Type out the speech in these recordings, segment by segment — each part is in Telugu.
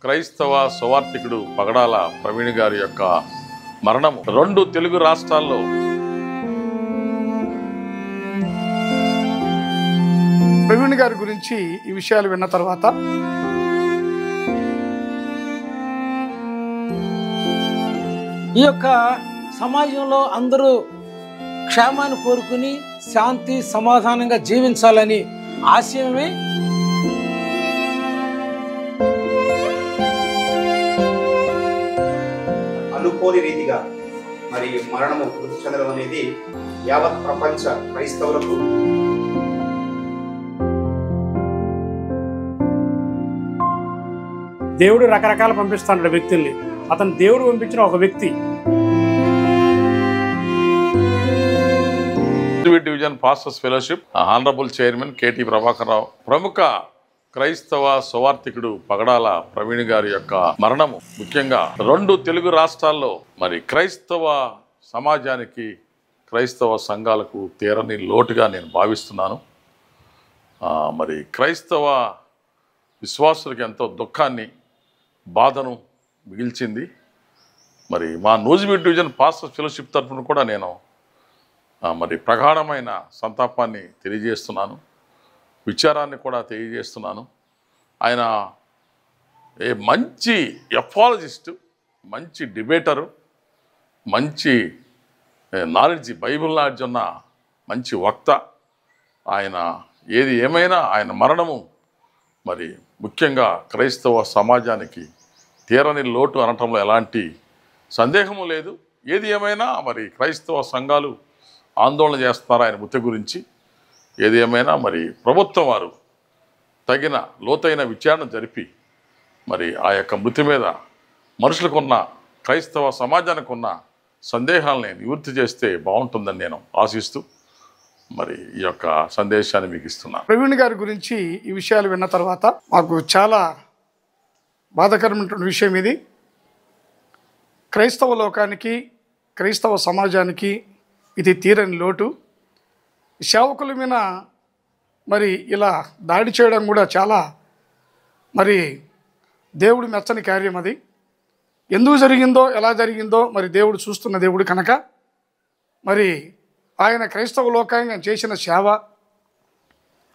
క్రైస్తవ సువార్థికుడు పగడాల ప్రవీణ్ గారి యొక్క మరణం 2 తెలుగు రాష్ట్రాల్లో ప్రవీణ్ గారి గురించి ఈ విషయాలు విన్న తర్వాత ఈ యొక్క సమాజంలో అందరూ క్షేమాన్ని కోరుకుని శాంతి సమాధానంగా జీవించాలని ఆశయమే అనుకోని రీతిగా మరి మరణము మృతి చెందడం అనేది యావత్ ప్రపంచ క్రైస్తవులకు దేవుడు రకరకాల పంపిస్తాడు వ్యక్తుల్ని. అతను దేవుడు పంపించిన ఒక వ్యక్తి. Division pastors fellowship honourable chairman KT Prabhakar Rao, ప్రముఖ క్రైస్తవ సువార్థికుడు పగడాల ప్రవీణ్ గారి యొక్క మరణము ముఖ్యంగా 2 తెలుగు రాష్ట్రాల్లో మరి క్రైస్తవ సమాజానికి, క్రైస్తవ సంఘాలకు తీరని లోటుగా నేను భావిస్తున్నాను. మరి క్రైస్తవ విశ్వాసులకు ఎంతో దుఃఖాన్ని, బాధను మిగిల్చింది. మరి మా నూజివీడ్ డివిజన్ పాస్టర్స్ ఫెలోషిప్ తరఫున కూడా నేను మరి ప్రగాఢమైన సంతాపాన్ని తెలియజేస్తున్నాను, విచారాన్ని కూడా తెలియజేస్తున్నాను. ఆయన మంచి ఎఫాలజిస్టు, మంచి డిబేటరు, మంచి నాలెడ్జ్, బైబిల్ నాలెడ్జ్ ఉన్న మంచి వక్త. ఆయన ఏది ఏమైనా ఆయన మరణము మరి ముఖ్యంగా క్రైస్తవ సమాజానికి తీరని లోటు అనటంలో ఎలాంటి సందేహము లేదు. ఏది ఏమైనా మరి క్రైస్తవ సంఘాలు ఆందోళన చేస్తున్నారు ఆయన మృతి గురించి. ఏది ఏమైనా మరి ప్రభుత్వం వారు తగిన లోతైన విచారణ జరిపి మరి ఆ యొక్క మృతి మీద మనుషులకున్న, క్రైస్తవ సమాజానికి ఉన్న సందేహాలని నివృత్తి చేస్తే బాగుంటుందని నేను ఆశిస్తూ మరి ఈ యొక్క సందేశాన్ని మీకు ఇస్తున్నాను. ప్రవీణ్ గారి గురించి ఈ విషయాలు విన్న తర్వాత మాకు చాలా బాధాకరమైనటువంటి విషయం ఇది. క్రైస్తవ లోకానికి, క్రైస్తవ సమాజానికి ఇది తీరని లోటు. సేవకుల మీద మరి ఇలా దాడి చేయడం కూడా చాలా మరి దేవుడు మెచ్చని కార్యం. అది ఎందుకు జరిగిందో, ఎలా జరిగిందో మరి దేవుడు చూస్తున్న దేవుడు కనుక మరి ఆయన క్రైస్తవ లోకాన్ని చేసిన సేవ,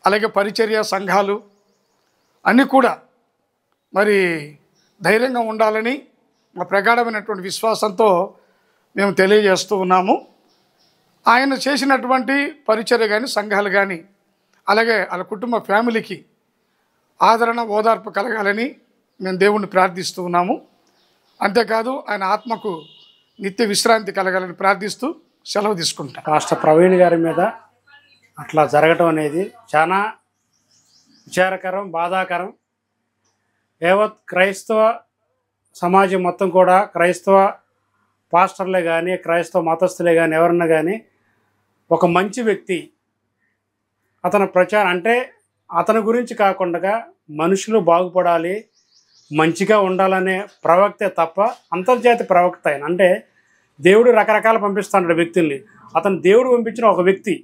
అలాగే పరిచర్య సంఘాలు అన్నీ కూడా మరి ధైర్యంగా ఉండాలని మా ప్రగాఢమైనటువంటి విశ్వాసంతో మేము తెలియజేస్తూ ఉన్నాము. ఆయన చేసినటువంటి పరిచర్య కానీ, సంఘాలు కానీ, అలాగే వాళ్ళ కుటుంబ ఫ్యామిలీకి ఆదరణ, ఓదార్పు కలగాలని మేము దేవుణ్ణి ప్రార్థిస్తూ ఉన్నాము. అంతేకాదు ఆయన ఆత్మకు నిత్య విశ్రాంతి కలగాలని ప్రార్థిస్తూ సెలవు తీసుకుంటాం. పాస్టర్ ప్రవీణ్ గారి మీద అట్లా జరగటం అనేది చాలా విచారకరం, బాధాకరం. యావత్ క్రైస్తవ సమాజం మొత్తం కూడా, క్రైస్తవ పాస్టర్లే కానీ, క్రైస్తవ మతస్థులే కానీ, ఎవరన్నా కానీ ఒక మంచి వ్యక్తి అతని ప్రచారం అంటే అతని గురించి కాకుండా మనుషులు బాగుపడాలి, మంచిగా ఉండాలనే ప్రవక్తే తప్ప అంతర్జాతీయ ప్రవక్త ఆయన. అంటే దేవుడు రకరకాల పంపిస్తాడు వ్యక్తుల్ని. అతను దేవుడు పంపించిన ఒక వ్యక్తి,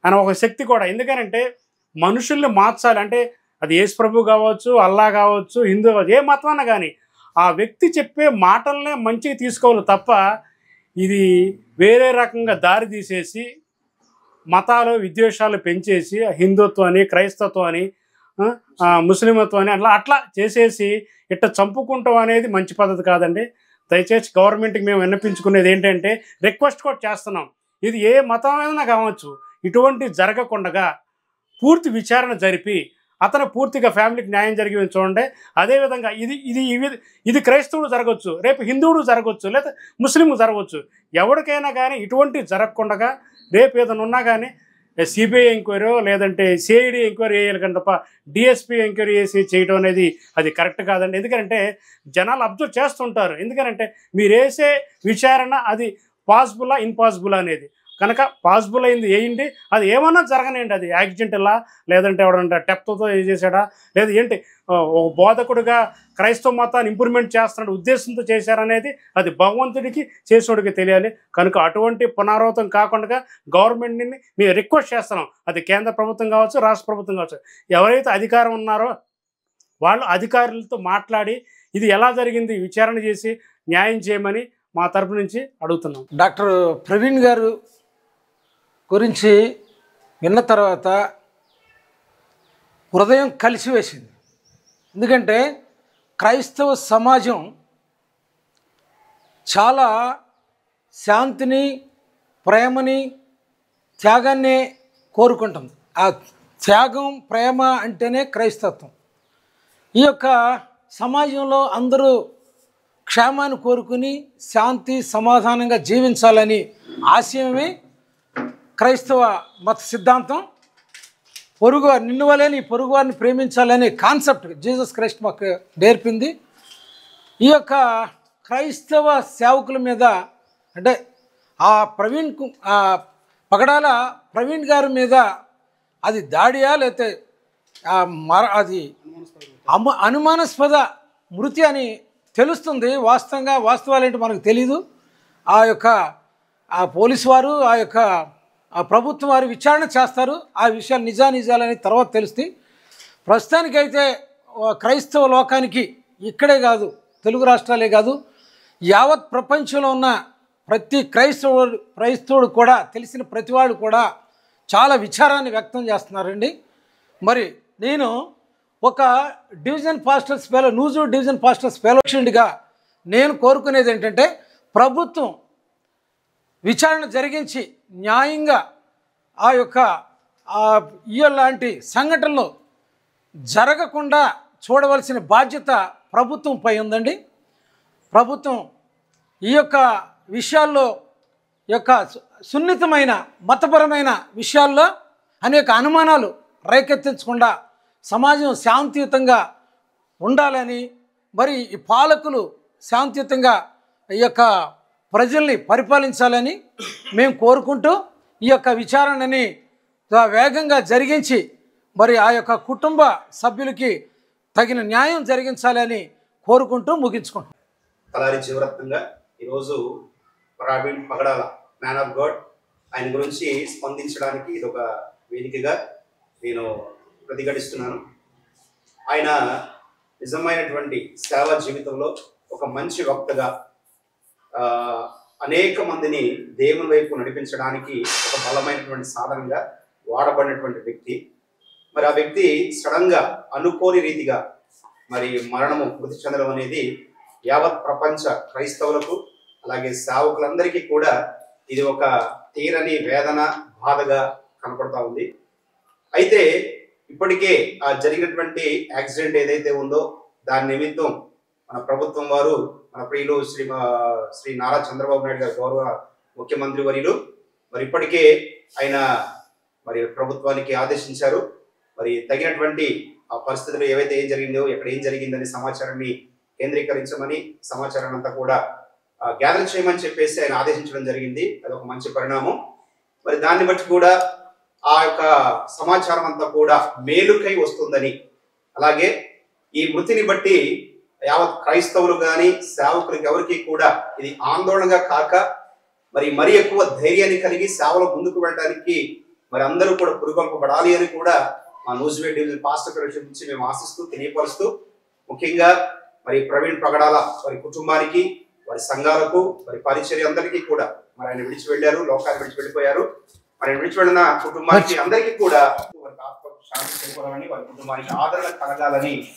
ఆయన ఒక శక్తి కూడా. ఎందుకనంటే మనుషుల్ని మార్చాలి. అంటే అది యేసు ప్రభు కావచ్చు, అల్లా కావచ్చు, హిందూ కావచ్చు, ఏ మతమన్నా కానీ ఆ వ్యక్తి చెప్పే మాటలనే మంచిగా తీసుకోవాలి తప్ప ఇది వేరే రకంగా దారి తీసేసి మతాలు, విద్వేషాలు పెంచేసి హిందుత్వాన్ని, క్రైస్తత్వాన్ని, ముస్లింత్వాన్ని అట్లా చేసేసి ఇట్లా చంపుకుంటాం అనేది మంచి పద్ధతి కాదండి. దయచేసి గవర్నమెంట్కి మేము విన్నపించుకునేది ఏంటంటే, రిక్వెస్ట్ కూడా చేస్తున్నాం, ఇది ఏ మతమైనా కావచ్చు, ఇటువంటి జరగకుండా పూర్తి విచారణ జరిపి అతను పూర్తిగా ఫ్యామిలీకి న్యాయం జరిగి చూడండి. అదేవిధంగా ఇది క్రైస్తవుడు జరగవచ్చు, రేపు హిందువుడు జరగవచ్చు, లేదా ముస్లిం జరగవచ్చు. ఎవరికైనా కానీ ఇటువంటి జరగకుండా రేపు ఏదైనా ఉన్నా కానీ సిబిఐ ఎంక్వైరీ లేదంటే సిఐడి ఎంక్వైరీ చేయాలి కానీ తప్ప డిఎస్పీ ఎంక్వైరీ చేసి చేయడం అనేది అది కరెక్ట్ కాదండి. ఎందుకంటే జనాలు అబ్జర్వ్ చేస్తుంటారు. ఎందుకంటే మీరు వేసే విచారణ అది పాసిబులా, ఇంపాసిబుల్ అనేది కనుక పాసిబుల్ అయింది వేయండి. అది ఏమన్నా జరగనండి, అది యాక్సిడెంట్ ఇలా లేదంటే ఎవడంటే టెప్తో చేశాడా, లేదా ఏంటి ఒక బోధకుడిగా క్రైస్తవ మతాన్ని ఇంప్రూవ్మెంట్ చేస్తున్నాడు ఉద్దేశంతో చేశారనేది అది భగవంతుడికి చేసేవాడికి తెలియాలి. కనుక అటువంటి పునరావృతం కాకుండా గవర్నమెంట్ని మేము రిక్వెస్ట్ చేస్తున్నాం. అది కేంద్ర ప్రభుత్వం కావచ్చు, రాష్ట్ర ప్రభుత్వం కావచ్చు, ఎవరైతే అధికారం ఉన్నారో వాళ్ళు అధికారులతో మాట్లాడి ఇది ఎలా జరిగింది విచారణ చేసి న్యాయం చేయమని మా తరపు నుంచి అడుగుతున్నాం. డాక్టర్ ప్రవీణ్ గారు గురించి విన్న తర్వాత హృదయం కలిసివేసింది. ఎందుకంటే క్రైస్తవ సమాజం చాలా శాంతిని, ప్రేమని, త్యాగాన్ని కోరుకుంటుంది. ఆ త్యాగం, ప్రేమ అంటేనే క్రైస్తత్వం. ఈ యొక్క సమాజంలో అందరూ క్షేమాన్ని కోరుకుని శాంతి సమాధానంగా జీవించాలని ఆశయమే క్రైస్తవ మత సిద్ధాంతం. పొరుగువారు నిన్ను వలే నీ పొరుగువారిని ప్రేమించాలనే కాన్సెప్ట్ జీసస్ క్రైస్ట్ మాకు నేర్పింది. ఈ యొక్క క్రైస్తవ సేవకుల మీద అంటే ఆ పగడాల ప్రవీణ్ గారి మీద అది దాడియా లేకపోతే అది అనుమానాస్పద మృతి అని తెలుస్తుంది. వాస్తవాలేంటి మనకు తెలీదు. ఆ పోలీసు వారు ఆ ప్రభుత్వం వారు విచారణ చేస్తారు. ఆ విషయాలు నిజానిజాలని తర్వాత తెలుస్తాయి. ప్రస్తుతానికైతే క్రైస్తవ లోకానికి ఇక్కడే కాదు, తెలుగు రాష్ట్రాలే కాదు, యావత్ ప్రపంచంలో ఉన్న ప్రతి క్రైస్తవుడు కూడా, తెలిసిన ప్రతివాడు కూడా చాలా విచారాన్ని వ్యక్తం చేస్తున్నారండి. మరి నేను ఒక division pastors fellow, Nuzuru division pastors ఫెలోషిప్గా నేను కోరుకునేది ఏంటంటే, ప్రభుత్వం విచారణ జరిగించి న్యాయంగా ఆ యొక్క ఇలాంటి సంఘటనలు జరగకుండా చూడవలసిన బాధ్యత ప్రభుత్వంపై ఉందండి. ప్రభుత్వం ఈ యొక్క విషయాల్లో సున్నితమైన మతపరమైన విషయాల్లో అనేక అనుమానాలు రేకెత్తించకుండా సమాజం శాంతియుతంగా ఉండాలని, మరి ఈ పాలకులు శాంతియుతంగా ఈ యొక్క ప్రజల్ని పరిపాలించాలని మేము కోరుకుంటూ ఈ యొక్క విచారణని వేగంగా జరిగించి మరి ఆ యొక్క కుటుంబ సభ్యులకి తగిన న్యాయం జరిగించాలని కోరుకుంటూ ముగించుకుంటాం. తలారి జీవరత్నంగా ఈరోజు ప్రవీణ్ పగడాల మ్యాన్ ఆఫ్ గాడ్ ఆయన గురించి స్పందించడానికి ఇది ఒక వేదికగా నేను ప్రతిఘటిస్తున్నాను. ఆయన నిజమైనటువంటి సేవా జీవితంలో ఒక మంచి వక్తగా అనేక మందిని దేవుని వైపు నడిపించడానికి ఒక బలమైనటువంటి సాధనంగా వాడబడినటువంటి వ్యక్తి. మరి ఆ వ్యక్తి సడన్గా అనుకోని రీతిగా మరి మృతి చెందడం అనేది యావత్ ప్రపంచ క్రైస్తవులకు అలాగే సేవకులందరికీ కూడా ఇది ఒక తీరని వేదన, బాధగా కనపడతా ఉంది. అయితే ఇప్పటికే ఆ జరిగినటువంటి యాక్సిడెంట్ ఏదైతే ఉందో దాని నిమిత్తం మన ప్రభుత్వం వారు, మన ప్రియులు శ్రీ నారా చంద్రబాబు నాయుడు గారు, గౌరవ ముఖ్యమంత్రి వర్యులు మరి ఇప్పటికే ఆయన మరి ప్రభుత్వానికి ఆదేశించారు. మరి తగినటువంటి ఆ పరిస్థితులు ఏవైతే ఏం జరిగిందో, ఎక్కడ ఏం జరిగిందనే సమాచారాన్ని కేంద్రీకరించమని, సమాచారాన్ని అంతా కూడా గ్యాదర్ చేయమని చెప్పేసి ఆయన ఆదేశించడం జరిగింది. అదొక మంచి పరిణామం. మరి దాన్ని బట్టి కూడా ఆ యొక్క సమాచారం అంతా కూడా మేలుకై వస్తుందని, అలాగే ఈ మృతిని బట్టి యావత్ క్రైస్తవులు కానీ సేవకులకి ఎవరికి కూడా ఇది ఆందోళనగా కాక మరి ఎక్కువ ధైర్యాన్ని కలిగి సేవలో ముందుకు వెళ్ళడానికి మరి అందరూ కూడా పురుగొల్పబడాలి అని కూడా మా నూజివీడ్ డివిజన్ పాస్టర్ ఫెలోషిప్ నుంచి మేము ఆశిస్తూ తెలియపరుస్తూ, ముఖ్యంగా మరి ప్రవీణ్ పగడాల వారి కుటుంబానికి, వారి సంఘాలకు, మరి పరిచర్య అందరికీ కూడా మరి ఆయన విడిచి వెళ్ళారు, లోకాన్ని విడిచి వెళ్ళిపోయారు. మరి విడిచి వెళ్ళిన కుటుంబానికి అందరికీ కూడా వారికి ఆత్మ శాంతి చేకూరాలని, వారి కుటుంబానికి ఆదరణ కలగాలని